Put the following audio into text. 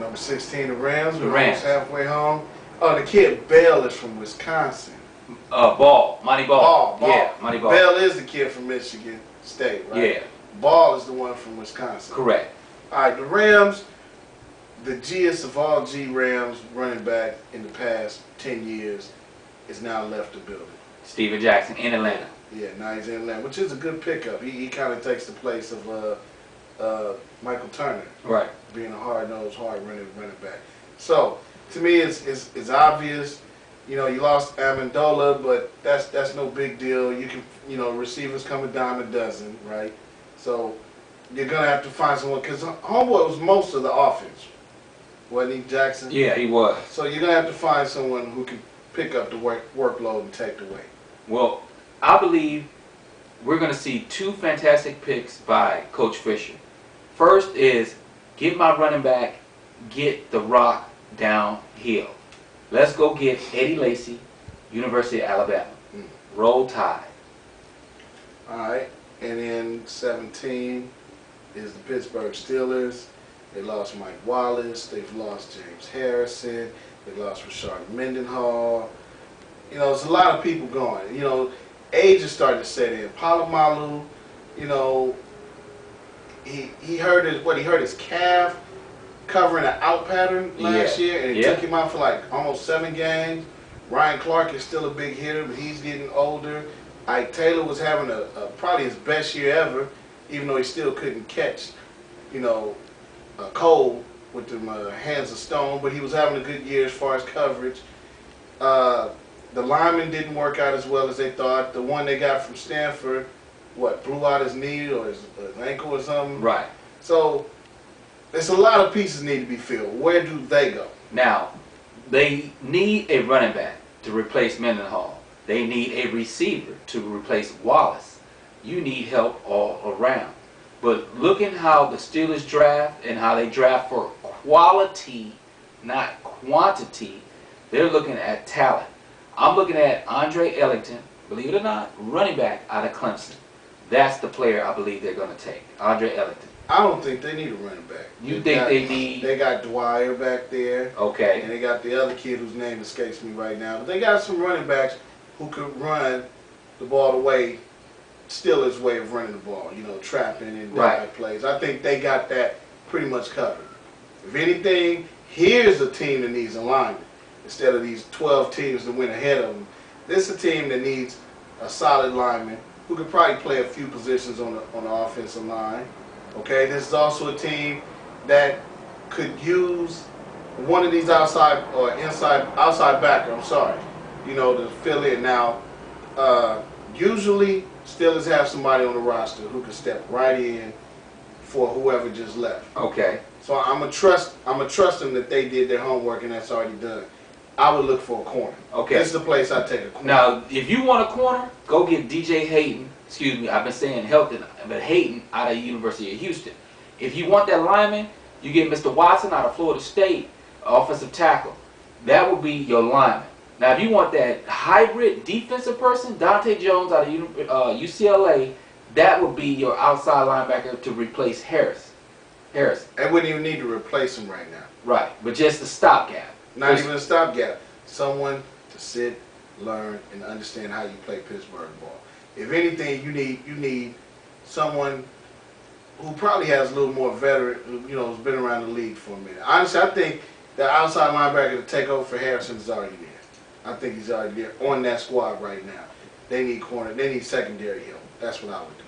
Number 16, the Rams. The We're Rams. almost halfway home. Oh, the kid Bell is from Wisconsin. Monty Ball. Ball. Yeah, Monty Ball. Bell is the kid from Michigan State, right? Yeah. Ball is the one from Wisconsin. Correct. All right, the Rams, the G's of all G Rams running back in the past 10 years is now left the building. Steven Jackson in Atlanta. Yeah, now he's in Atlanta, which is a good pickup. He kind of takes the place of Michael Turner, Right. being a hard-nosed, hard-running running back. So, to me, it's obvious. You know, you lost Amendola, but that's no big deal. You can, you know, receivers come a dime a dozen, right? So, you're going to have to find someone, because Homeboy was most of the offense, wasn't he, Jackson? Yeah, he was. So, you're going to have to find someone who can pick up the workload and take the weight. Well, I believe we're going to see two fantastic picks by Coach Fisher. First is get my running back, get the rock downhill. Let's go get Eddie Lacy, University of Alabama. Roll Tide. All right. And then 17 is the Pittsburgh Steelers. They lost Mike Wallace. They've lost James Harrison. They lost Rashard Mendenhall. You know, there's a lot of people going. You know, age is starting to set in. Palomalu, you know, he hurt his calf covering an out pattern last year, and it took him out for like almost 7 games. Ryan Clark is still a big hitter, but he's getting older. Ike Taylor was having probably his best year ever, even though he still couldn't catch, you know, a cold with them hands of stone, but he was having a good year as far as coverage. The lineman didn't work out as well as they thought. The one they got from Stanford, blew out his knee or his ankle or something? Right. So, there's a lot of pieces need to be filled. Where do they go? Now, they need a running back to replace Mendenhall. They need a receiver to replace Wallace. You need help all around. But looking how the Steelers draft and how they draft for quality, not quantity, they're looking at talent. I'm looking at Andre Ellington, believe it or not, running back out of Clemson. That's the player I believe they're going to take, Andre Ellington. I don't think they need a running back. They got Dwyer back there. Okay. And they got the other kid whose name escapes me right now. But they got some running backs who could run the ball away, Steelers' way of running the ball, you know, trapping and dive plays. I think they got that pretty much covered. If anything, here's a team that needs alignment. Instead of these 12 teams that went ahead of them, this is a team that needs a solid lineman who could probably play a few positions on the offensive line. Okay, this is also a team that could use one of these outside backer, you know, to fill in. Now, usually Steelers have somebody on the roster who can step right in for whoever just left. Okay. So I'm gonna trust them that they did their homework and that's already done. I would look for a corner. Okay. This is the place I take a corner. Now, if you want a corner, go get DJ Hayden. Excuse me, I've been saying Helton, but Hayden out of the University of Houston. If you want that lineman, you get Mr. Watson out of Florida State, offensive tackle. That would be your lineman. Now, if you want that hybrid defensive person, Dante Jones out of UCLA, that would be your outside linebacker to replace Harris. I wouldn't even need to replace him right now. Right, but just a stopgap. Not even a stopgap. Someone to sit, learn, and understand how you play Pittsburgh ball. If anything, you need someone who probably has a little more veteran, you know, who's been around the league for a minute. Honestly, I think the outside linebacker to take over for Harrison is already there. I think he's already there on that squad right now. They need corner. They need secondary help. That's what I would do.